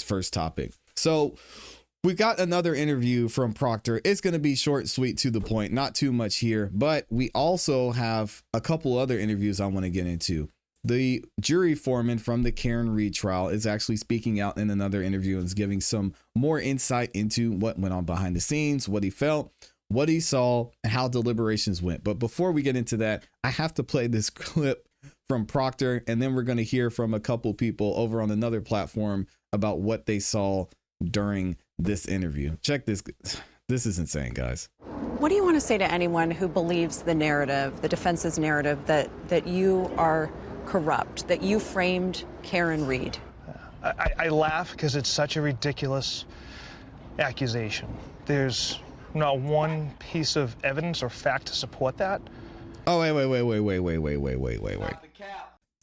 first topic. So we got another interview from Proctor. It's going to be short, sweet, to the point, not too much here, but we also have a couple other interviews I want to get into. The jury foreman from the Karen Reed trial is actually speaking out in another interview and is giving some more insight into what went on behind the scenes, what he felt, what he saw, and how deliberations went. But before we get into that, I have to play this clip from Proctor, and then we're going to hear from a couple people over on another platform about what they saw during this interview. Check this. This is insane, guys. What do you want to say to anyone who believes the narrative, the defense's narrative, that you are corrupt, that you framed Karen Reed? I laugh because it's such a ridiculous accusation. There's not one piece of evidence or fact to support that. Oh, wait.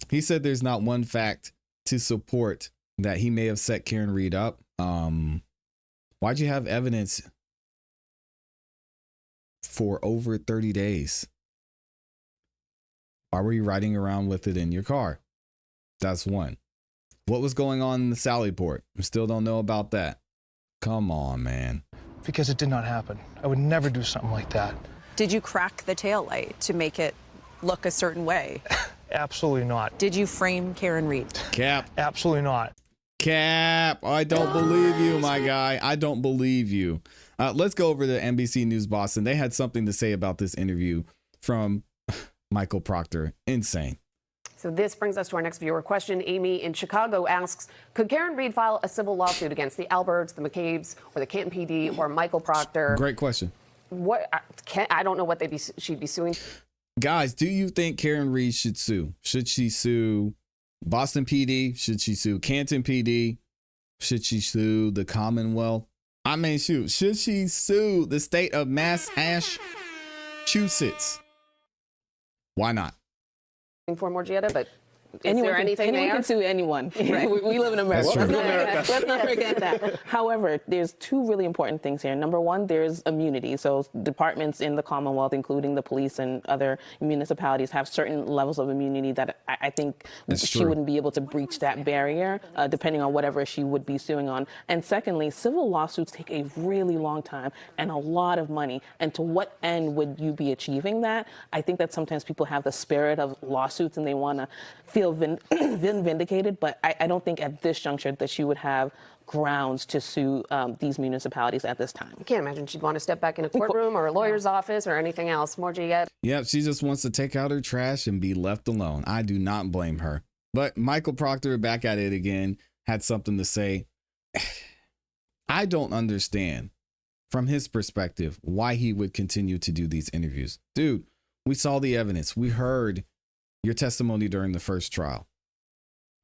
He said there's not one fact to support that he may have set Karen Reed up. Why'd you have evidence for over 30 days? Why were you riding around with it in your car? That's one. What was going on in the Sally port? We still don't know about that. Come on, man. Because it did not happen. I would never do something like that. Did you crack the taillight to make it look a certain way? Absolutely not. Did you frame Karen Reed? Cap. Absolutely not. Cap. I don't believe you, my guy. I don't believe you. Let's go over to NBC News Boston. They had something to say about this interview from Michael Proctor. Insane. So this brings us to our next viewer question. Amy in Chicago asks, could Karen Reed file a civil lawsuit against the Alberts, the McCabe's, or the Canton PD, or Michael Proctor? Great question. What? I don't know what she'd be suing. Guys, do you think Karen Reed should sue? Should she sue Boston PD? Should she sue Canton PD? Should she sue the Commonwealth? I mean, shoot, should she sue the state of Massachusetts? Why not? For Morgietta, but anyone can sue anyone. Right? we live in America. Let's not forget that. However, there's two really important things here. Number one, there's immunity. So departments in the Commonwealth, including the police and other municipalities, have certain levels of immunity that I think she wouldn't be able to breach that barrier, depending on whatever she would be suing on. And secondly, civil lawsuits take a really long time and a lot of money. And to what end would you be achieving that? I think that sometimes people have the spirit of lawsuits and they want to feel vindicated, but I don't think at this juncture that she would have grounds to sue these municipalities at this time. I can't imagine she'd want to step back in a courtroom or a lawyer's office or anything else. Morgietta? Yeah, she just wants to take out her trash and be left alone. I do not blame her. But Michael Proctor, back at it again, had something to say. I don't understand, from his perspective, why he would continue to do these interviews. Dude, we saw the evidence. We heard your testimony during the first trial.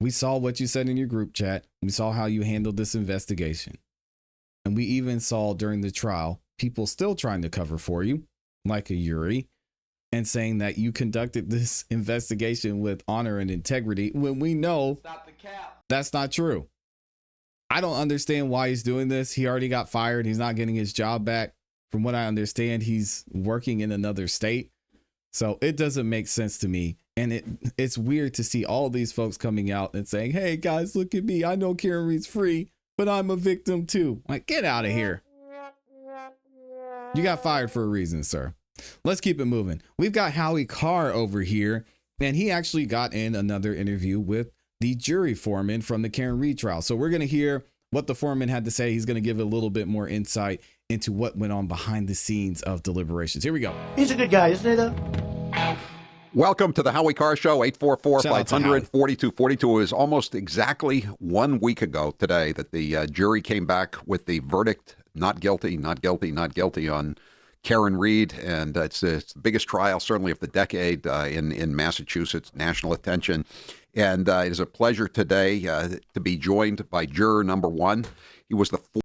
We saw what you said in your group chat. We saw how you handled this investigation. And we even saw during the trial, people still trying to cover for you, like a Yuri, and saying that you conducted this investigation with honor and integrity when we know that's not true. I don't understand why he's doing this. He already got fired. He's not getting his job back. From what I understand, he's working in another state. So it doesn't make sense to me. And it's weird to see all these folks coming out and saying, hey, guys, look at me. I know Karen Reed's free, but I'm a victim, too. Like, get out of here. You got fired for a reason, sir. Let's keep it moving. We've got Howie Carr over here, and he actually got in another interview with the jury foreman from the Karen Reed trial. So we're going to hear what the foreman had to say. He's going to give a little bit more insight into what went on behind the scenes of deliberations. Here we go. He's a good guy, isn't he, Welcome to the Howie Carr Show, 844-500-4242. It was almost exactly 1 week ago today that the jury came back with the verdict, not guilty, not guilty, not guilty on Karen Reed. And it's the biggest trial, certainly of the decade in Massachusetts, national attention. And it is a pleasure today to be joined by juror number one. He was the fourth.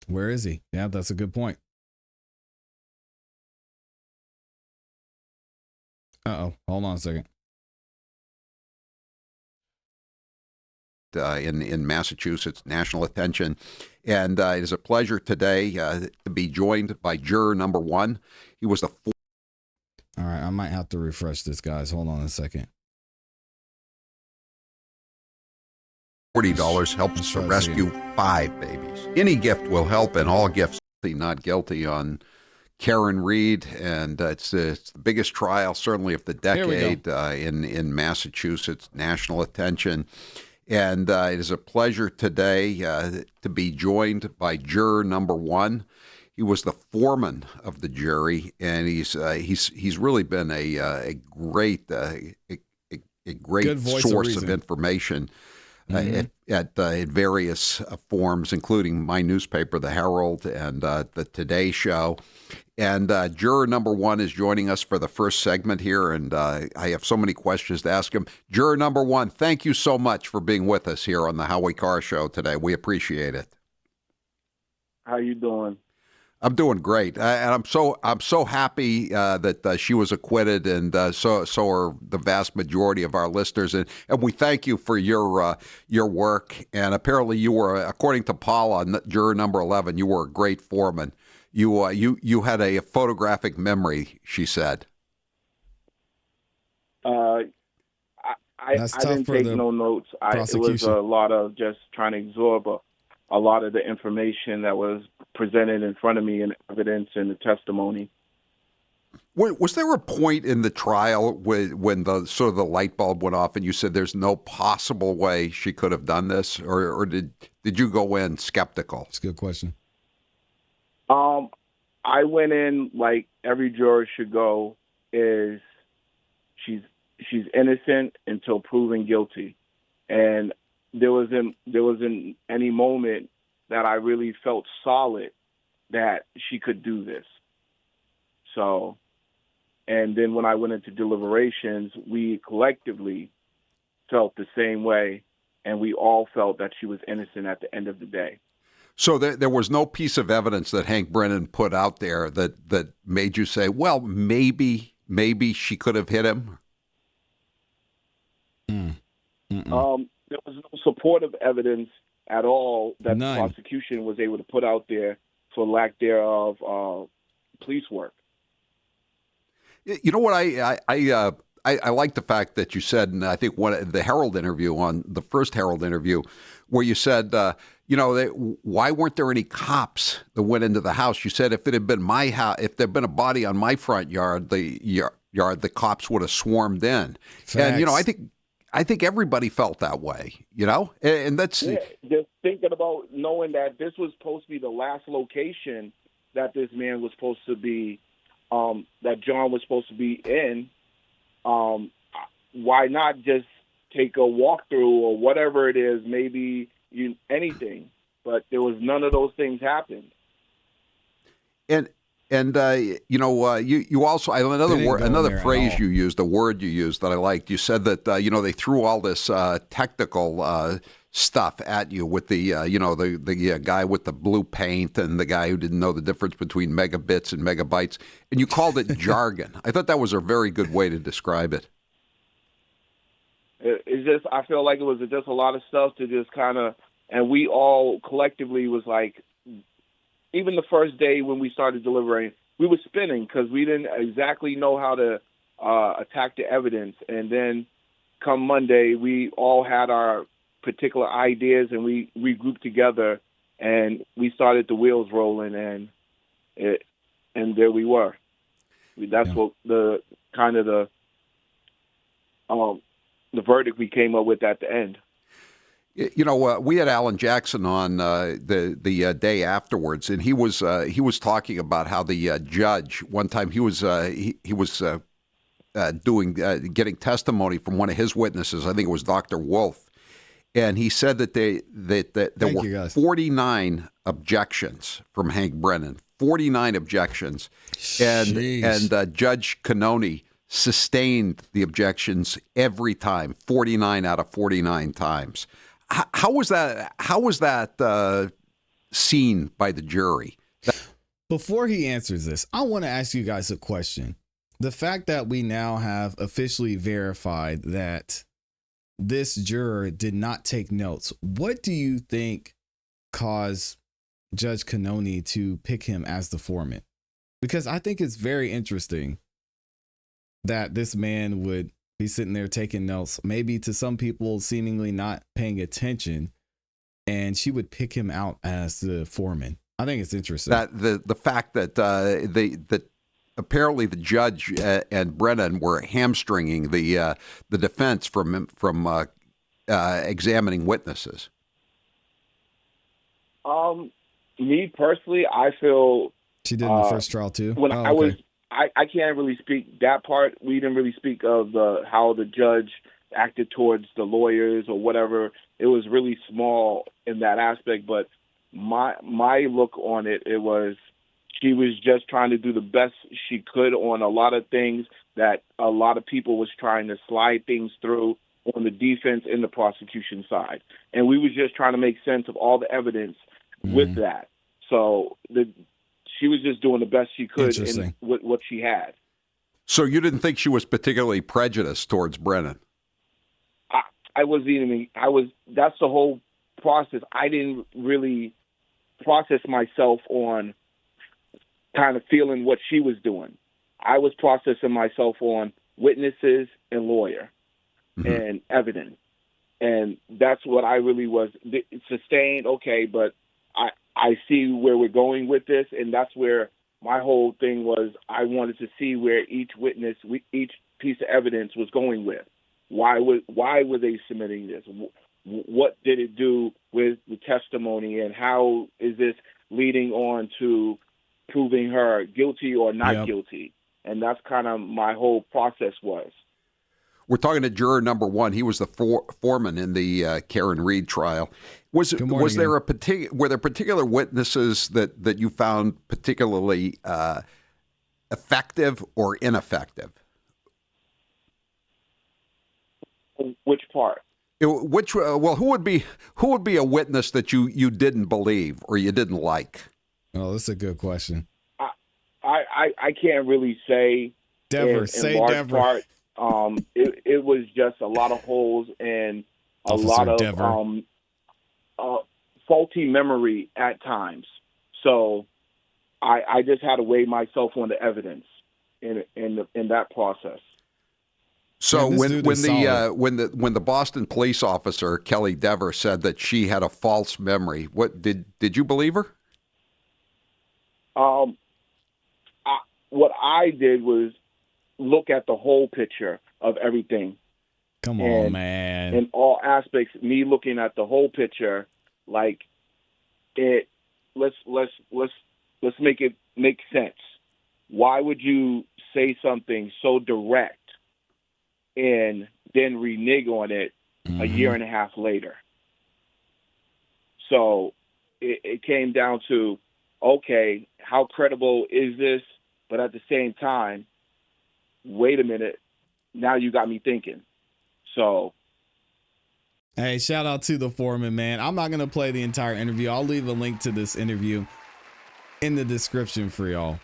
Where is he? Yeah, that's a good point. Uh-oh, hold on a second. In Massachusetts, national attention. And it is a pleasure today to be joined by juror number one. He was the fourth. All right, I might have to refresh this, guys. Hold on a second. $40 helps to rescue 5 babies. Any gift will help, and all gifts. Not guilty on Karen Reed, and it's the biggest trial, certainly of the decade in Massachusetts, national attention. And it is a pleasure today to be joined by juror number 1. He was the foreman of the jury, and he's really been a great source of information at various forms, including my newspaper, The Herald, and the Today Show. And juror number 1 is joining us for the first segment here, and I have so many questions to ask him. Juror number 1, thank you so much for being with us here on the Howie Carr Show today. We appreciate it. How you doing? I'm doing great, and I'm so happy that she was acquitted, and so are the vast majority of our listeners, and we thank you for your work. And apparently, you were, according to Paula, juror number 11, you were a great foreman. You had a photographic memory, she said. I didn't take no notes. It was a lot of just trying to absorb a lot of the information that was presented in front of me in evidence and the testimony. Was there a point in the trial when the sort of the light bulb went off and you said there's no possible way she could have done this, or did you go in skeptical? That's a good question. I went in like every juror should go, is she's innocent until proven guilty, and there wasn't any moment that I really felt solid that she could do this. So, and then when I went into deliberations, we collectively felt the same way, and we all felt that she was innocent at the end of the day. So there was no piece of evidence that Hank Brennan put out there that made you say, well, maybe she could have hit him? There was no supportive evidence at all that the prosecution was able to put out there, for lack thereof, police work. You know what, I like the fact that you said, and I think the Herald interview, on the first Herald interview, where you said, why weren't there any cops that went into the house? You said if it had been my house, if there'd been a body on my front yard, the cops would have swarmed in. Facts. And I think everybody felt that way, and that's just thinking about knowing that this was supposed to be the last location that this man was supposed to be, that John was supposed to be in. Why not just take a walkthrough or whatever it is, maybe anything? But there was none of those things happened. And you also, another phrase you used, a word you used that I liked. You said that they threw all this technical stuff at you with the guy with the blue paint and the guy who didn't know the difference between megabits and megabytes, and you called it jargon. I thought that was a very good way to describe it. It's just, I feel like it was just a lot of stuff to just kind of, and we all collectively was like, even the first day when we started deliberating, we were spinning because we didn't exactly know how to attack the evidence. And then come Monday, we all had our particular ideas, and we grouped together, and we started the wheels rolling, and there we were. That's what the verdict we came up with at the end. We had Alan Jackson on the day afterwards, and he was talking about how the judge one time he was getting testimony from one of his witnesses. I think it was Dr. Wolf, and he said that there were 49 objections from Hank Brennan, 49 objections, and Judge Cannoni sustained the objections every time, 49 out of 49 times. How was that seen by the jury? Before he answers this, I want to ask you guys a question. The fact that we now have officially verified that this juror did not take notes, what do you think caused Judge Cannoni to pick him as the foreman? Because I think it's very interesting that this man would He's sitting there taking notes, maybe to some people seemingly not paying attention, and she would pick him out as the foreman. I think it's interesting. That the fact that that apparently the judge and Brennan were hamstringing the defense from examining witnesses. Me personally, I feel she did in the first trial too. When I can't really speak that part. We didn't really speak of how the judge acted towards the lawyers or whatever. It was really small in that aspect. But my look on it, it was she was just trying to do the best she could on a lot of things that a lot of people was trying to slide things through on the defense and the prosecution side. And we was just trying to make sense of all the evidence with that. So she was just doing the best she could in what she had. So you didn't think she was particularly prejudiced towards Brennan? I wasn't even. That's the whole process. I didn't really process myself on kind of feeling what she was doing. I was processing myself on witnesses and lawyer and evidence. And that's what I really was sustained. Okay, but I see where we're going with this, and that's where my whole thing was. I wanted to see where each witness, each piece of evidence was going with. Why were they submitting this? What did it do with the testimony, and how is this leading on to proving her guilty or not guilty? And that's kind of my whole process was. We're talking to juror number 1. He was the foreman in the Karen Reed trial. Were there particular witnesses that you found particularly effective or ineffective? Which part? Who would be a witness that you didn't believe or you didn't like? Oh, that's a good question. I can't really say. Dever, in large part. It was just a lot of holes and a lot of faulty memory at times. So I just had to weigh myself on the evidence in that process. So when the Boston police officer Kelly Dever said that she had a false memory, what did you believe her? What I did was look at the whole picture of everything. Come on, man. In all aspects, me looking at the whole picture, like it. Let's make it make sense. Why would you say something so direct and then renege on it a year and a half later? So it came down to, okay, how credible is this? But at the same time, wait a minute, now you got me thinking. So. Hey, shout out to the foreman, man. I'm not going to play the entire interview. I'll leave a link to this interview in the description for y'all.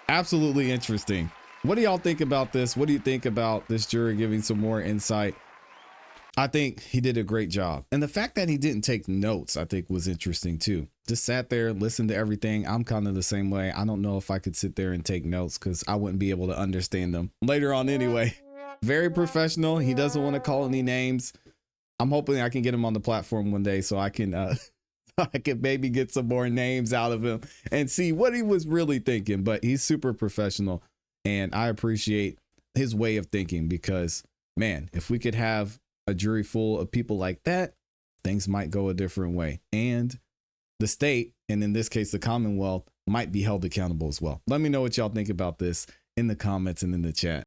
Absolutely interesting. What do y'all think about this? What do you think about this jury giving some more insight? I think he did a great job. And the fact that he didn't take notes, I think was interesting too. Just sat there, listened to everything. I'm kind of the same way. I don't know if I could sit there and take notes because I wouldn't be able to understand them later on anyway. Very professional. He doesn't want to call any names. I'm hoping I can get him on the platform one day so I can maybe get some more names out of him and see what he was really thinking. But he's super professional, and I appreciate his way of thinking because, man, if we could have a jury full of people like that, things might go a different way. And the state, and in this case, the Commonwealth, might be held accountable as well. Let me know what y'all think about this in the comments and in the chat.